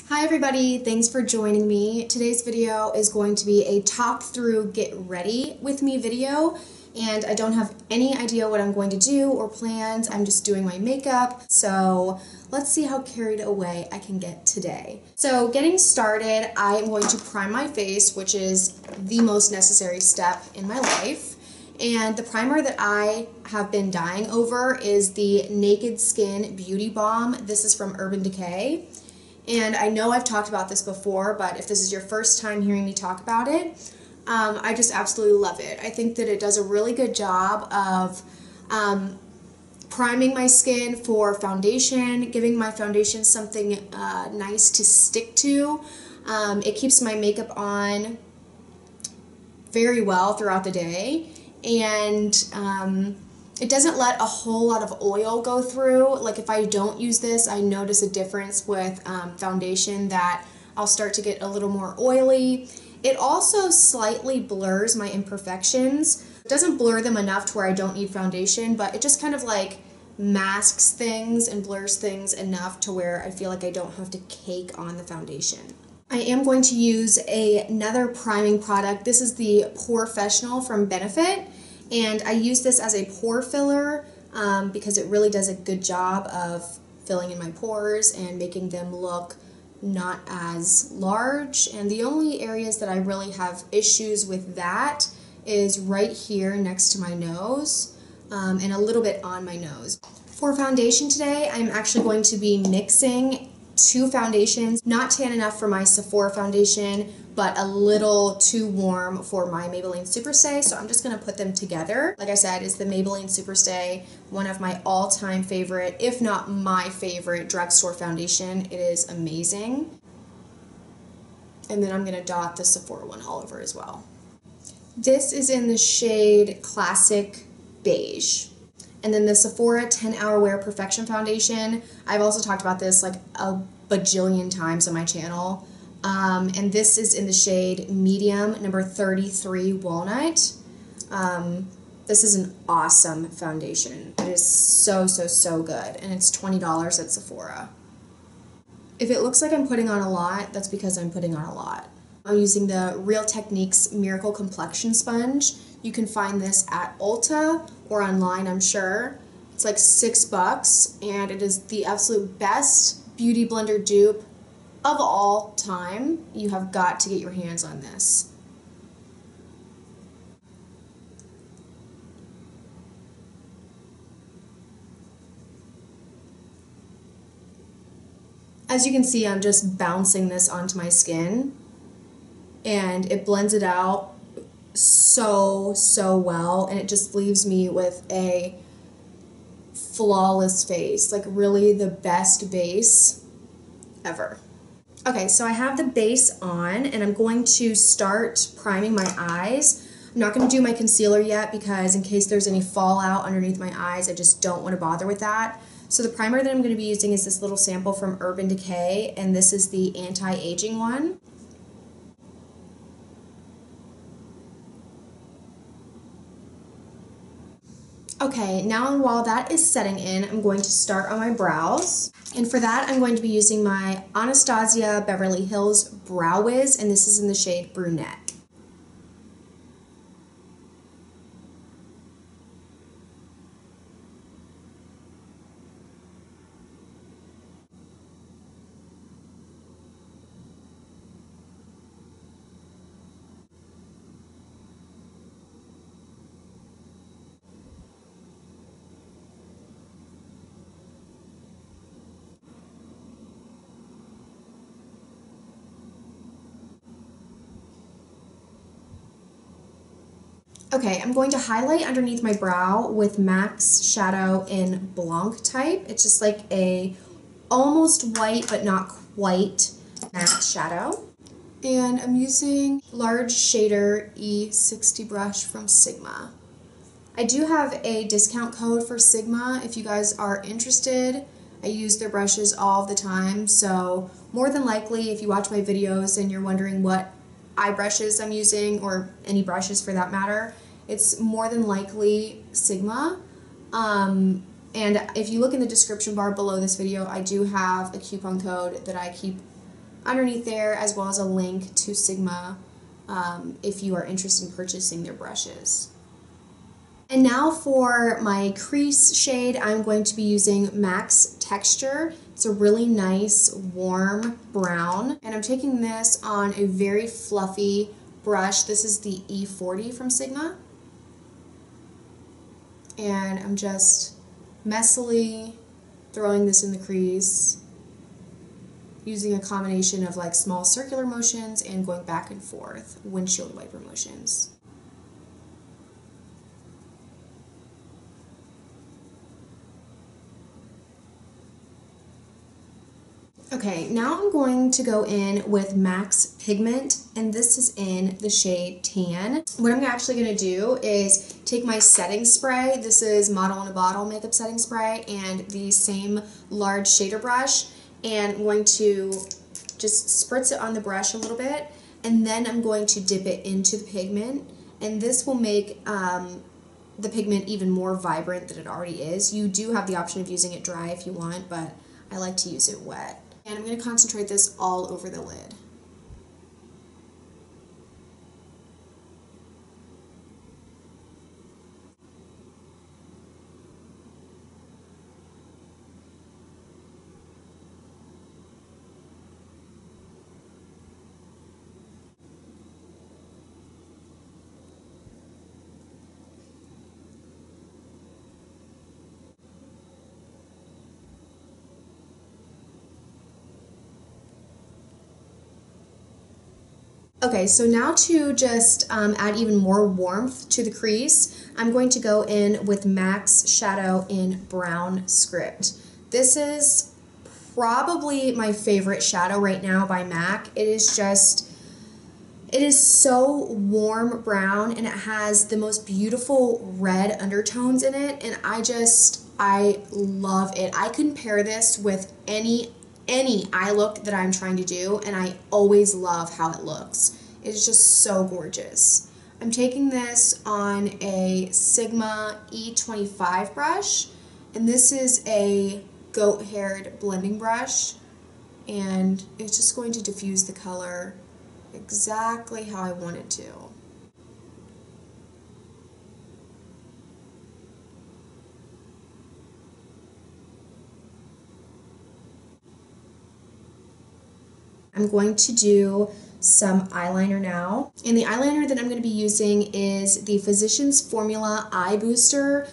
Hi everybody, thanks for joining me. Today's video is going to be a talk through get ready with me video, and I don't have any idea what I'm going to do or plans. I'm just doing my makeup, so let's see how carried away I can get today. So getting started, I'm going to prime my face, which is the most necessary step in my life. And the primer that I have been dying over is the Naked Skin Beauty Balm. This is from Urban Decay. And I know I've talked about this before, but if this is your first time hearing me talk about it, I just absolutely love it. I think that it does a really good job of priming my skin for foundation, giving my foundation something nice to stick to. It keeps my makeup on very well throughout the day, and it doesn't let a whole lot of oil go through. Like if I don't use this, I notice a difference with foundation that I'll start to get a little more oily. It also slightly blurs my imperfections. It doesn't blur them enough to where I don't need foundation, but it just kind of like masks things and blurs things enough to where I feel like I don't have to cake on the foundation. I am going to use another priming product. This is the POREfessional from Benefit. And I use this as a pore filler because it really does a good job of filling in my pores and making them look not as large. And the only areas that I really have issues with that is right here next to my nose and a little bit on my nose. For foundation today, I'm actually going to be mixing two foundations, not tan enough for my Sephora foundation, but a little too warm for my Maybelline Superstay, so I'm just going to put them together. Like I said, it's the Maybelline Superstay, one of my all-time favorite, if not my favorite, drugstore foundation. It is amazing. And then I'm going to dot the Sephora one all over as well. This is in the shade Classic Beige. And then the Sephora 10-Hour Wear Perfection Foundation. I've also talked about this like a bajillion times on my channel. And this is in the shade Medium, number 33 Walnut. This is an awesome foundation. It is so good. And it's $20 at Sephora. If it looks like I'm putting on a lot, that's because I'm putting on a lot. I'm using the Real Techniques Miracle Complexion Sponge. You can find this at Ulta or online, I'm sure. It's like $6, and it is the absolute best beauty blender dupe of all time. You have got to get your hands on this. As you can see, I'm just bouncing this onto my skin, and it blends it out so well, and it just leaves me with a flawless face, like really the best base ever. Okay, so I have the base on, and I'm going to start priming my eyes. I'm not going to do my concealer yet because in case there's any fallout underneath my eyes, I just don't want to bother with that. So the primer that I'm going to be using is this little sample from Urban Decay, and this is the anti-aging one. Okay, now while that is setting in, I'm going to start on my brows. And for that, I'm going to be using my Anastasia Beverly Hills Brow Wiz, and this is in the shade Brunette. Okay, I'm going to highlight underneath my brow with MAC's shadow in Blanc type. It's just like a almost white but not quite matte shadow. And I'm using large shader E60 brush from Sigma. I do have a discount code for Sigma if you guys are interested. I use their brushes all the time, so more than likely if you watch my videos and you're wondering what eye brushes I'm using, or any brushes for that matter, it's more than likely Sigma. And if you look in the description bar below this video, I do have a coupon code that I keep underneath there, as well as a link to Sigma if you are interested in purchasing their brushes. And now for my crease shade, I'm going to be using Max Texture. It's a really nice warm brown, and I'm taking this on a very fluffy brush. This is the E40 from Sigma, and I'm just messily throwing this in the crease using a combination of like small circular motions and going back and forth, windshield wiper motions. Okay, now I'm going to go in with Max Pigment, and this is in the shade Tan. What I'm actually going to do is take my setting spray. This is Model in a Bottle makeup setting spray, and the same large shader brush, and I'm going to just spritz it on the brush a little bit, and then I'm going to dip it into the pigment, and this will make the pigment even more vibrant than it already is. You do have the option of using it dry if you want, but I like to use it wet. And I'm going to concentrate this all over the lid. Okay, so now to just add even more warmth to the crease, I'm going to go in with Max Shadow in Brown Script. This is probably my favorite shadow right now by MAC. It is so warm brown, and it has the most beautiful red undertones in it, and I love it. I can pair this with any eye look that I'm trying to do, and I always love how it looks. It's just so gorgeous. I'm taking this on a Sigma E25 brush, and this is a goat-haired blending brush, and it's just going to diffuse the color exactly how I want it to. I'm going to do some eyeliner now, and the eyeliner that I'm going to be using is the Physicians Formula Eye Booster.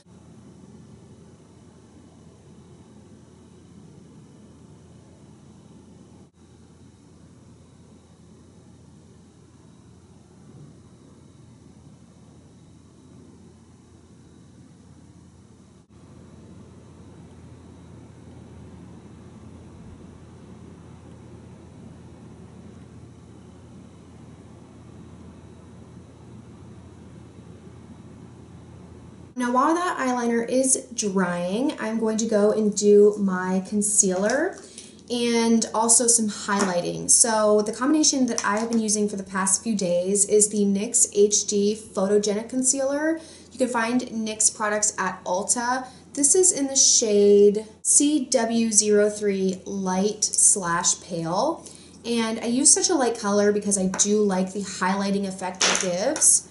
Now while that eyeliner is drying, I'm going to go and do my concealer and also some highlighting. So the combination that I have been using for the past few days is the NYX HD Photogenic Concealer. You can find NYX products at Ulta. This is in the shade CW03 Light/Pale. And I use such a light color because I do like the highlighting effect it gives.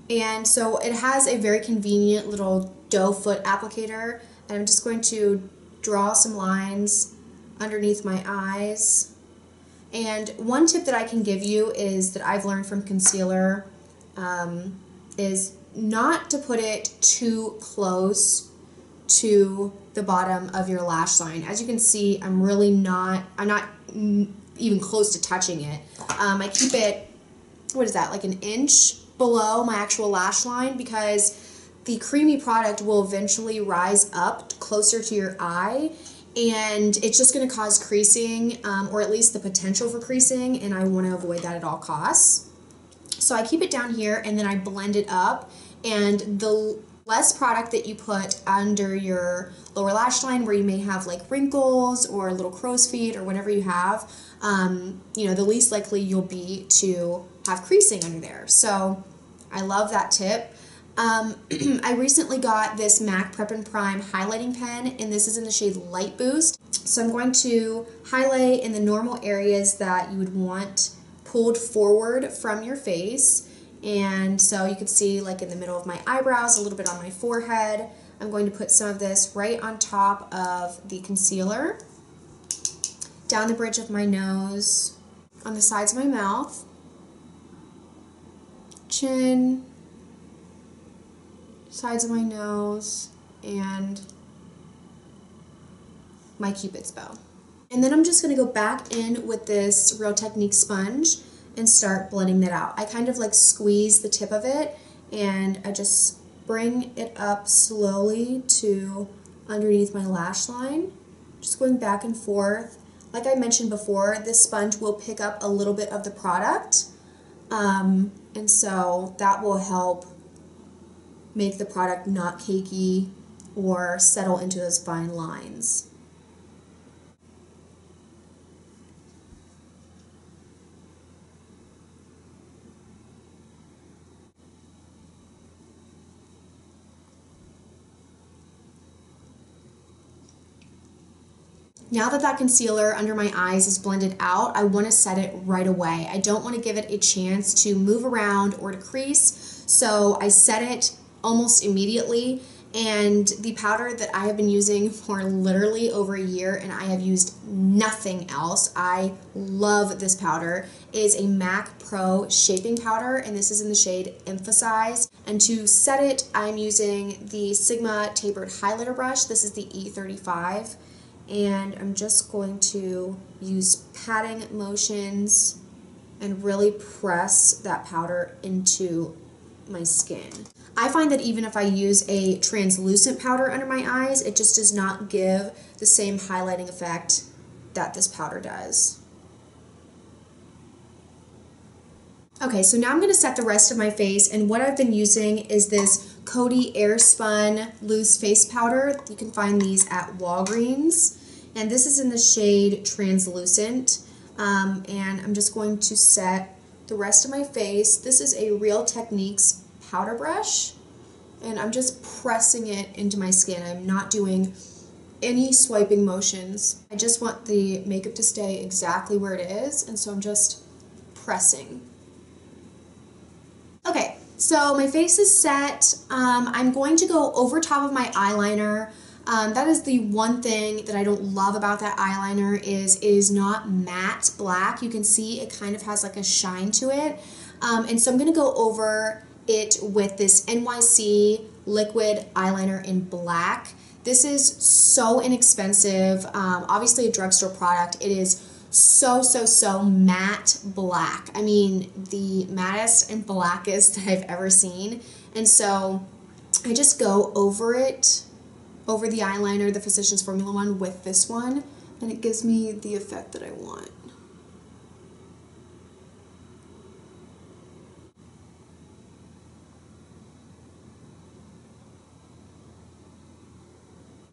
And so it has a very convenient little doe foot applicator, and I'm just going to draw some lines underneath my eyes. And one tip that I can give you is that I've learned from concealer is not to put it too close to the bottom of your lash line. As you can see, I'm not even close to touching it. I keep it, what is that, like an inch below my actual lash line, because the creamy product will eventually rise up closer to your eye, and it's just going to cause creasing, or at least the potential for creasing, and I want to avoid that at all costs. So I keep it down here, and then I blend it up, and the less product that you put under your lower lash line where you may have like wrinkles or little crow's feet or whatever you have, the least likely you'll be to have creasing under there. So I love that tip. I recently got this MAC Prep and Prime highlighting pen, and this is in the shade Light Boost. So I'm going to highlight in the normal areas that you would want pulled forward from your face. And so you can see like in the middle of my eyebrows, a little bit on my forehead. I'm going to put some of this right on top of the concealer, down the bridge of my nose, on the sides of my mouth, chin, sides of my nose, and my Cupid's bow. And then I'm just going to go back in with this Real Technique sponge and start blending that out. I kind of like squeeze the tip of it, and I just bring it up slowly to underneath my lash line, just going back and forth. Like I mentioned before, this sponge will pick up a little bit of the product, and so that will help make the product not cakey or settle into those fine lines. Now that that concealer under my eyes is blended out, I want to set it right away. I don't want to give it a chance to move around or to crease, so I set it almost immediately. And the powder that I have been using for literally over a year, and I have used nothing else, I love this powder, is a MAC Pro Shaping Powder, and this is in the shade Emphasize. And to set it, I'm using the Sigma Tapered Highlighter Brush. This is the E35. And I'm just going to use patting motions and really press that powder into my skin. I find that even if I use a translucent powder under my eyes, it just does not give the same highlighting effect that this powder does. Okay, so now I'm going to set the rest of my face, and what I've been using is this Coty Airspun Loose Face Powder. You can find these at Walgreens. And this is in the shade Translucent, and I'm just going to set the rest of my face. This is a Real Techniques powder brush, and I'm just pressing it into my skin. I'm not doing any swiping motions. I just want the makeup to stay exactly where it is, and so I'm just pressing. Okay, so my face is set. I'm going to go over top of my eyeliner. That is the one thing that I don't love about that eyeliner is it is not matte black. You can see it kind of has like a shine to it. And so I'm going to go over it with this NYC liquid eyeliner in black. This is so inexpensive. Obviously a drugstore product. It is so matte black. I mean, the mattest and blackest that I've ever seen. And so I just go over it, over the eyeliner, the Physicians Formula one, with this one, and it gives me the effect that I want.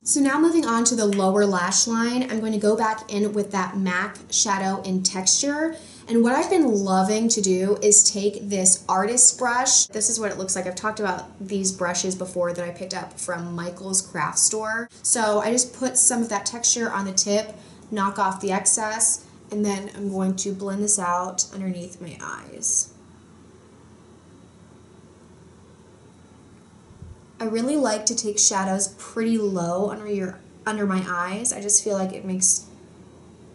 So now moving on to the lower lash line, I'm going to go back in with that MAC Shadow in Texture. And what I've been loving to do is take this artist brush. This is what it looks like. I've talked about these brushes before that I picked up from Michael's craft store. So I just put some of that texture on the tip, knock off the excess, and then I'm going to blend this out underneath my eyes. I really like to take shadows pretty low under my eyes. I just feel like it makes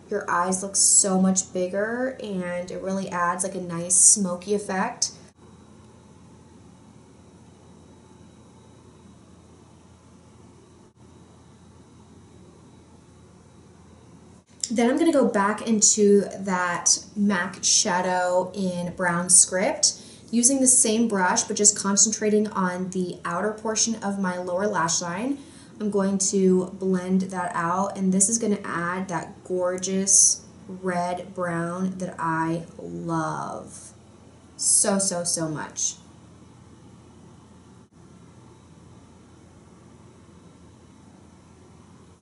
your eyes look so much bigger, and it really adds like a nice smoky effect. Then I'm going to go back into that MAC Shadow in Brown Script, using the same brush but just concentrating on the outer portion of my lower lash line. I'm going to blend that out, and this is going to add that gorgeous red brown that I love so much.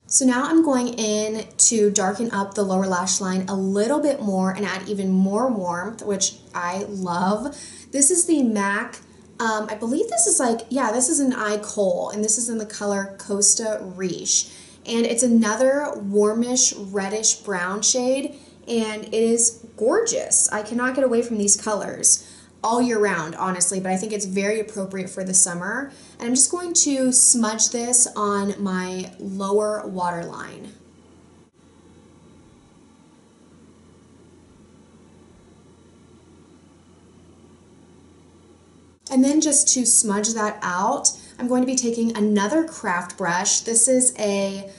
So now I'm going in to darken up the lower lash line a little bit more and add even more warmth, which I love. This is the MAC I believe this is like, yeah, this is an eye kohl, and this is in the color Costa Riche. And it's another warmish, reddish brown shade, and it is gorgeous. I cannot get away from these colors all year round, honestly, but I think it's very appropriate for the summer. And I'm just going to smudge this on my lower waterline. And then just to smudge that out, I'm going to be taking another craft brush. This is a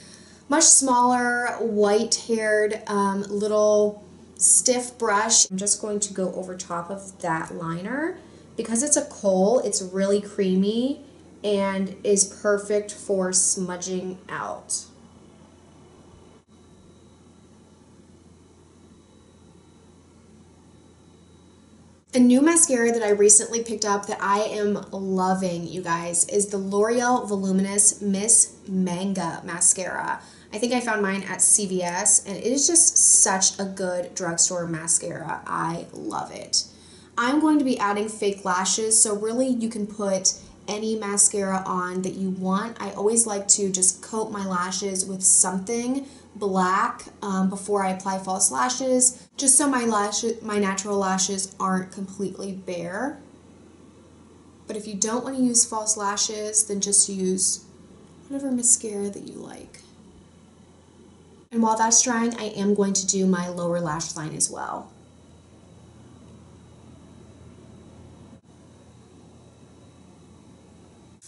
much smaller, white-haired, little stiff brush. I'm just going to go over top of that liner. Because it's a kohl, it's really creamy and is perfect for smudging out. A new mascara that I recently picked up that I am loving, you guys, is the L'Oreal Voluminous Miss Manga Mascara. I think I found mine at CVS, and it is just such a good drugstore mascara. I love it. I'm going to be adding fake lashes, so really you can put any mascara on that you want. I always like to just coat my lashes with something black before I apply false lashes, just so my natural lashes aren't completely bare. But if you don't want to use false lashes, then just use whatever mascara that you like. And while that's drying, I am going to do my lower lash line as well.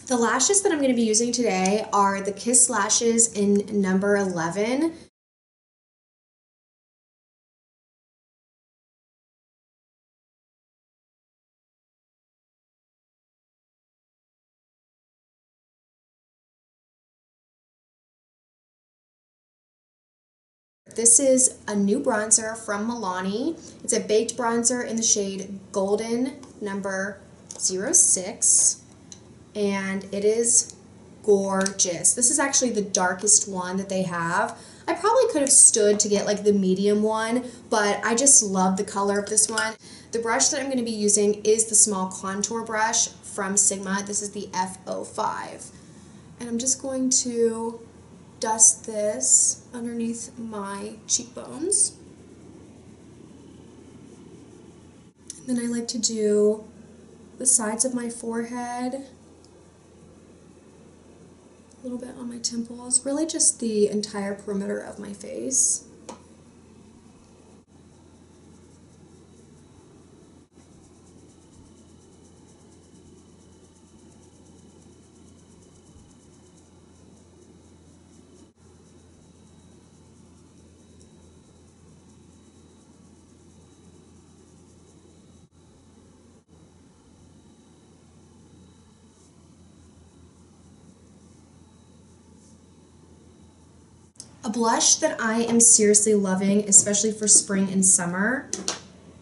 The lashes that I'm going to be using today are the Kiss Lashes in number 11. This is a new bronzer from Milani. It's a baked bronzer in the shade Golden number 06, and it is gorgeous. This is actually the darkest one that they have. I probably could have stood to get like the medium one, but I just love the color of this one. The brush that I'm going to be using is the small contour brush from Sigma. This is the F05. And I'm just going to dust this underneath my cheekbones. And then I like to do the sides of my forehead, a little bit on my temples, really just the entire perimeter of my face. A blush that I am seriously loving, especially for spring and summer,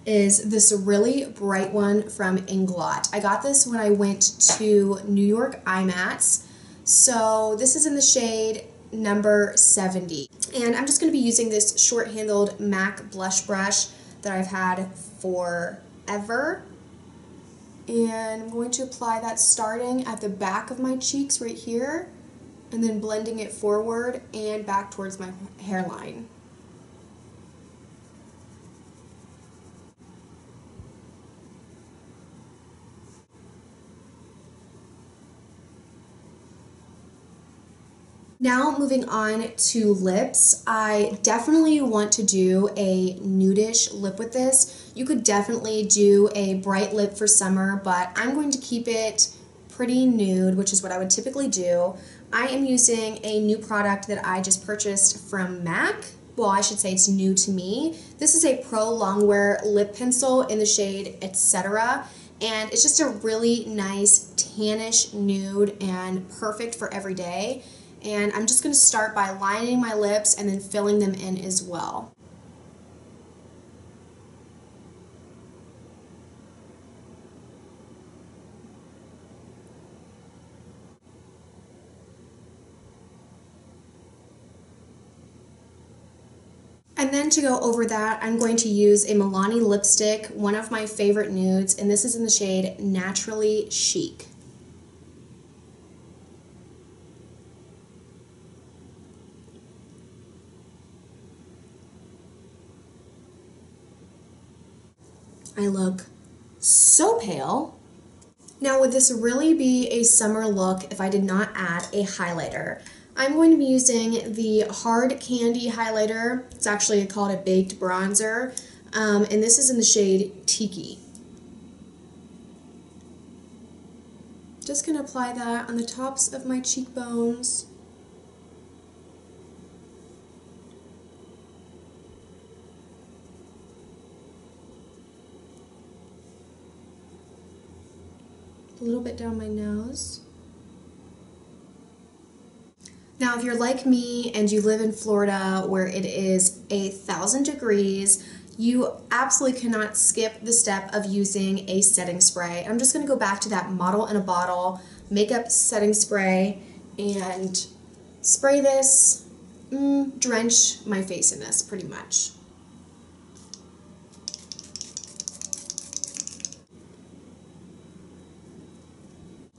is this really bright one from Inglot. I got this when I went to New York IMATS. So this is in the shade number 70. And I'm just going to be using this short-handled MAC blush brush that I've had forever. And I'm going to apply that starting at the back of my cheeks right here, and then blending it forward and back towards my hairline. Now moving on to lips, I definitely want to do a nudish lip with this. You could definitely do a bright lip for summer, but I'm going to keep it pretty nude, which is what I would typically do. I am using a new product that I just purchased from MAC. Well, I should say it's new to me. This is a Pro Longwear lip pencil in the shade Etc. And it's just a really nice tannish nude and perfect for every day. And I'm just going to start by lining my lips and then filling them in as well. And then to go over that, I'm going to use a Milani lipstick, one of my favorite nudes, and this is in the shade Naturally Chic. I look so pale. Now, would this really be a summer look if I did not add a highlighter? I'm going to be using the Hard Candy highlighter. It's actually called a baked bronzer, and this is in the shade Tiki. Just going to apply that on the tops of my cheekbones. A little bit down my nose. Now, if you're like me and you live in Florida where it is 1,000 degrees, you absolutely cannot skip the step of using a setting spray. I'm just going to go back to that Model in a Bottle makeup setting spray and spray this, drench my face in this pretty much.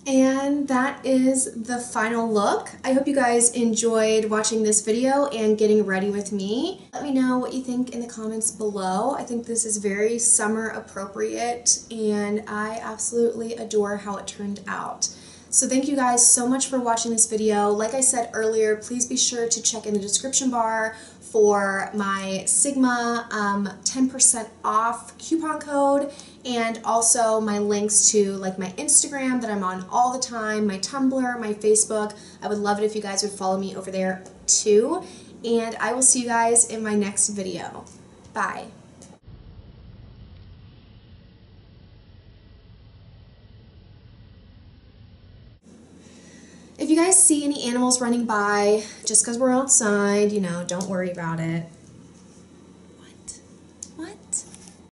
And that is the final look. I hope you guys enjoyed watching this video and getting ready with me. Let me know what you think in the comments below. I think this is very summer appropriate and I absolutely adore how it turned out. So thank you guys so much for watching this video. Like I said earlier, please be sure to check in the description bar for my Sigma 10% off coupon code, and also my links to like my Instagram that I'm on all the time, my Tumblr, my Facebook. I would love it if you guys would follow me over there too. And I will see you guys in my next video. Bye. If you guys see any animals running by, just because we're outside, you know, don't worry about it.